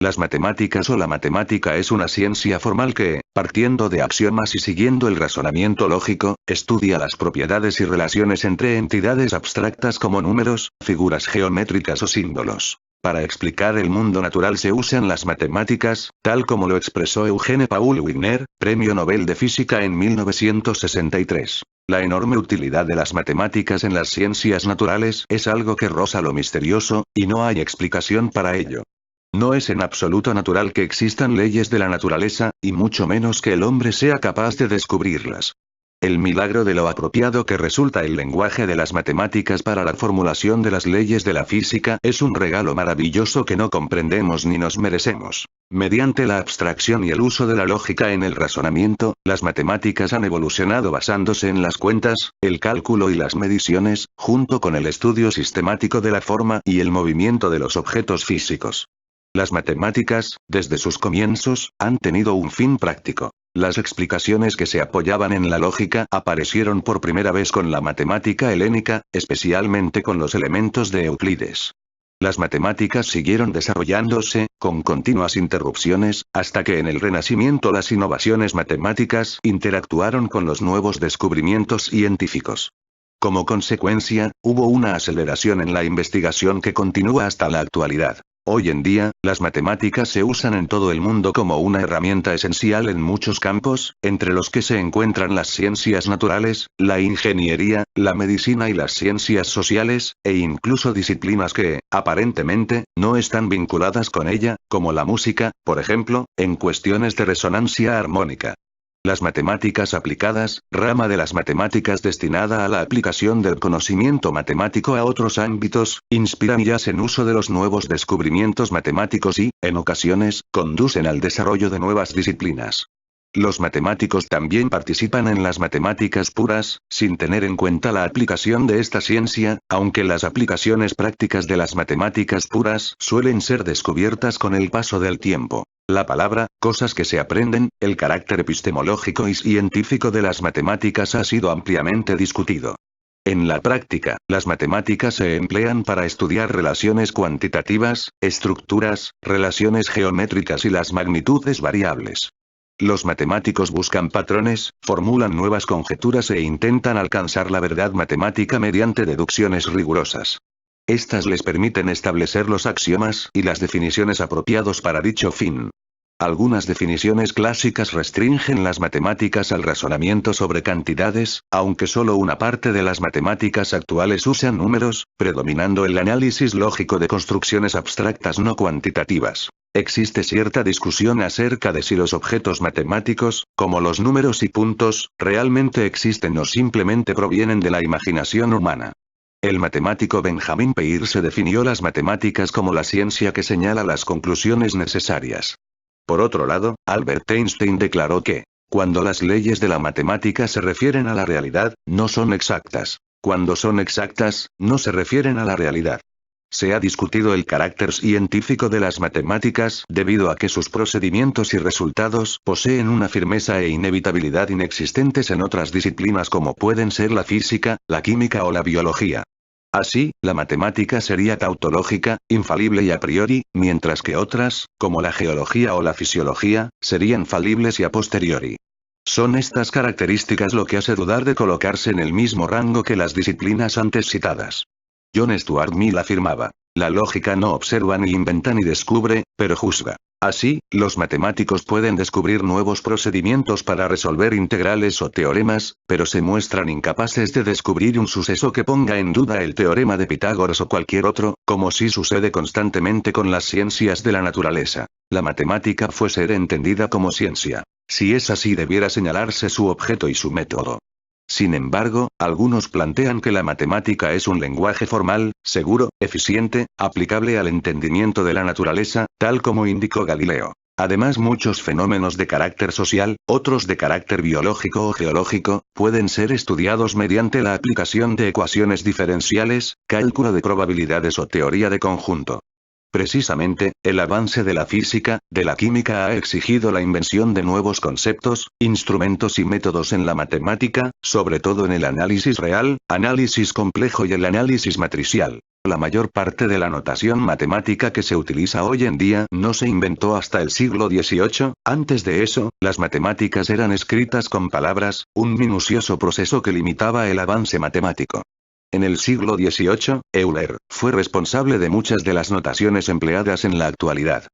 Las matemáticas o la matemática es una ciencia formal que, partiendo de axiomas y siguiendo el razonamiento lógico, estudia las propiedades y relaciones entre entidades abstractas como números, figuras geométricas o símbolos. Para explicar el mundo natural se usan las matemáticas, tal como lo expresó Eugene Paul Wigner, Premio Nobel de Física en 1963. La enorme utilidad de las matemáticas en las ciencias naturales es algo que roza lo misterioso, y no hay explicación para ello. No es en absoluto natural que existan leyes de la naturaleza, y mucho menos que el hombre sea capaz de descubrirlas. El milagro de lo apropiado que resulta el lenguaje de las matemáticas para la formulación de las leyes de la física es un regalo maravilloso que no comprendemos ni nos merecemos. Mediante la abstracción y el uso de la lógica en el razonamiento, las matemáticas han evolucionado basándose en las cuentas, el cálculo y las mediciones, junto con el estudio sistemático de la forma y el movimiento de los objetos físicos. Las matemáticas, desde sus comienzos, han tenido un fin práctico. Las explicaciones que se apoyaban en la lógica aparecieron por primera vez con la matemática helénica, especialmente con los elementos de Euclides. Las matemáticas siguieron desarrollándose, con continuas interrupciones, hasta que en el Renacimiento las innovaciones matemáticas interactuaron con los nuevos descubrimientos científicos. Como consecuencia, hubo una aceleración en la investigación que continúa hasta la actualidad. Hoy en día, las matemáticas se usan en todo el mundo como una herramienta esencial en muchos campos, entre los que se encuentran las ciencias naturales, la ingeniería, la medicina y las ciencias sociales, e incluso disciplinas que, aparentemente, no están vinculadas con ella, como la música, por ejemplo, en cuestiones de resonancia armónica. Las matemáticas aplicadas, rama de las matemáticas destinada a la aplicación del conocimiento matemático a otros ámbitos, inspiran y hacen uso de los nuevos descubrimientos matemáticos y, en ocasiones, conducen al desarrollo de nuevas disciplinas. Los matemáticos también participan en las matemáticas puras, sin tener en cuenta la aplicación de esta ciencia, aunque las aplicaciones prácticas de las matemáticas puras suelen ser descubiertas con el paso del tiempo. La palabra, cosas que se aprenden, el carácter epistemológico y científico de las matemáticas ha sido ampliamente discutido. En la práctica, las matemáticas se emplean para estudiar relaciones cuantitativas, estructuras, relaciones geométricas y las magnitudes variables. Los matemáticos buscan patrones, formulan nuevas conjeturas e intentan alcanzar la verdad matemática mediante deducciones rigurosas. Estas les permiten establecer los axiomas y las definiciones apropiados para dicho fin. Algunas definiciones clásicas restringen las matemáticas al razonamiento sobre cantidades, aunque solo una parte de las matemáticas actuales usan números, predominando el análisis lógico de construcciones abstractas no cuantitativas. Existe cierta discusión acerca de si los objetos matemáticos, como los números y puntos, realmente existen o simplemente provienen de la imaginación humana. El matemático Benjamin Peirce definió las matemáticas como la ciencia que señala las conclusiones necesarias. Por otro lado, Albert Einstein declaró que, cuando las leyes de la matemática se refieren a la realidad, no son exactas. Cuando son exactas, no se refieren a la realidad. Se ha discutido el carácter científico de las matemáticas debido a que sus procedimientos y resultados poseen una firmeza e inevitabilidad inexistentes en otras disciplinas como pueden ser la física, la química o la biología. Así, la matemática sería tautológica, infalible y a priori, mientras que otras, como la geología o la fisiología, serían falibles y a posteriori. Son estas características lo que hace dudar de colocarse en el mismo rango que las disciplinas antes citadas. John Stuart Mill afirmaba: la lógica no observa ni inventa ni descubre, pero juzga. Así, los matemáticos pueden descubrir nuevos procedimientos para resolver integrales o teoremas, pero se muestran incapaces de descubrir un suceso que ponga en duda el teorema de Pitágoras o cualquier otro, como sí sucede constantemente con las ciencias de la naturaleza. La matemática fue ser entendida como ciencia. Si es así, debiera señalarse su objeto y su método. Sin embargo, algunos plantean que la matemática es un lenguaje formal, seguro, eficiente, aplicable al entendimiento de la naturaleza, tal como indicó Galileo. Además, muchos fenómenos de carácter social, otros de carácter biológico o geológico, pueden ser estudiados mediante la aplicación de ecuaciones diferenciales, cálculo de probabilidades o teoría de conjunto. Precisamente, el avance de la física, de la química ha exigido la invención de nuevos conceptos, instrumentos y métodos en la matemática, sobre todo en el análisis real, análisis complejo y el análisis matricial. La mayor parte de la notación matemática que se utiliza hoy en día no se inventó hasta el siglo XVIII, antes de eso, las matemáticas eran escritas con palabras, un minucioso proceso que limitaba el avance matemático. En el siglo XVIII, Euler fue responsable de muchas de las notaciones empleadas en la actualidad.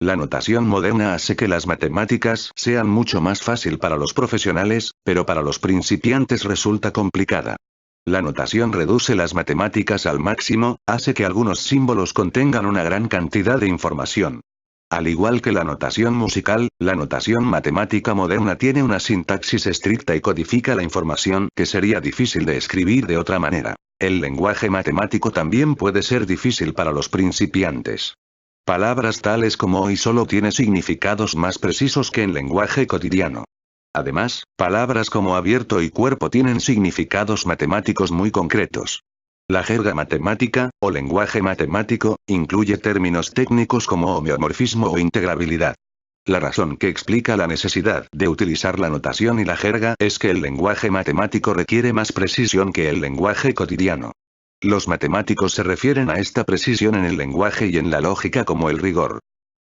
La notación moderna hace que las matemáticas sean mucho más fácil para los profesionales, pero para los principiantes resulta complicada. La notación reduce las matemáticas al máximo, hace que algunos símbolos contengan una gran cantidad de información. Al igual que la notación musical, la notación matemática moderna tiene una sintaxis estricta y codifica la información que sería difícil de escribir de otra manera. El lenguaje matemático también puede ser difícil para los principiantes. Palabras tales como hoy solo tiene significados más precisos que en lenguaje cotidiano. Además, palabras como abierto y cuerpo tienen significados matemáticos muy concretos. La jerga matemática, o lenguaje matemático, incluye términos técnicos como homeomorfismo o integrabilidad. La razón que explica la necesidad de utilizar la notación y la jerga es que el lenguaje matemático requiere más precisión que el lenguaje cotidiano. Los matemáticos se refieren a esta precisión en el lenguaje y en la lógica como el rigor.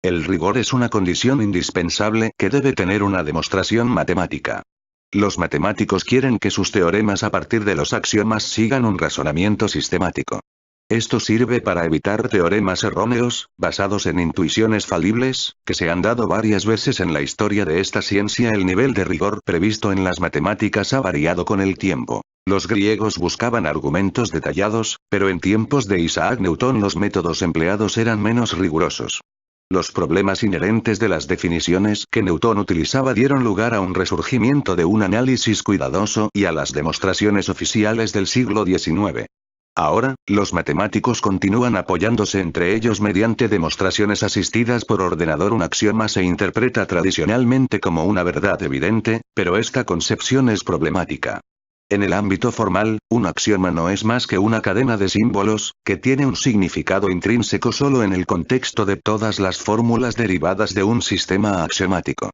El rigor es una condición indispensable que debe tener una demostración matemática. Los matemáticos quieren que sus teoremas a partir de los axiomas sigan un razonamiento sistemático. Esto sirve para evitar teoremas erróneos, basados en intuiciones falibles, que se han dado varias veces en la historia de esta ciencia. El nivel de rigor previsto en las matemáticas ha variado con el tiempo. Los griegos buscaban argumentos detallados, pero en tiempos de Isaac Newton los métodos empleados eran menos rigurosos. Los problemas inherentes de las definiciones que Newton utilizaba dieron lugar a un resurgimiento de un análisis cuidadoso y a las demostraciones oficiales del siglo XIX. Ahora, los matemáticos continúan apoyándose entre ellos mediante demostraciones asistidas por ordenador. Un axioma se interpreta tradicionalmente como una verdad evidente, pero esta concepción es problemática. En el ámbito formal, un axioma no es más que una cadena de símbolos, que tiene un significado intrínseco solo en el contexto de todas las fórmulas derivadas de un sistema axiomático.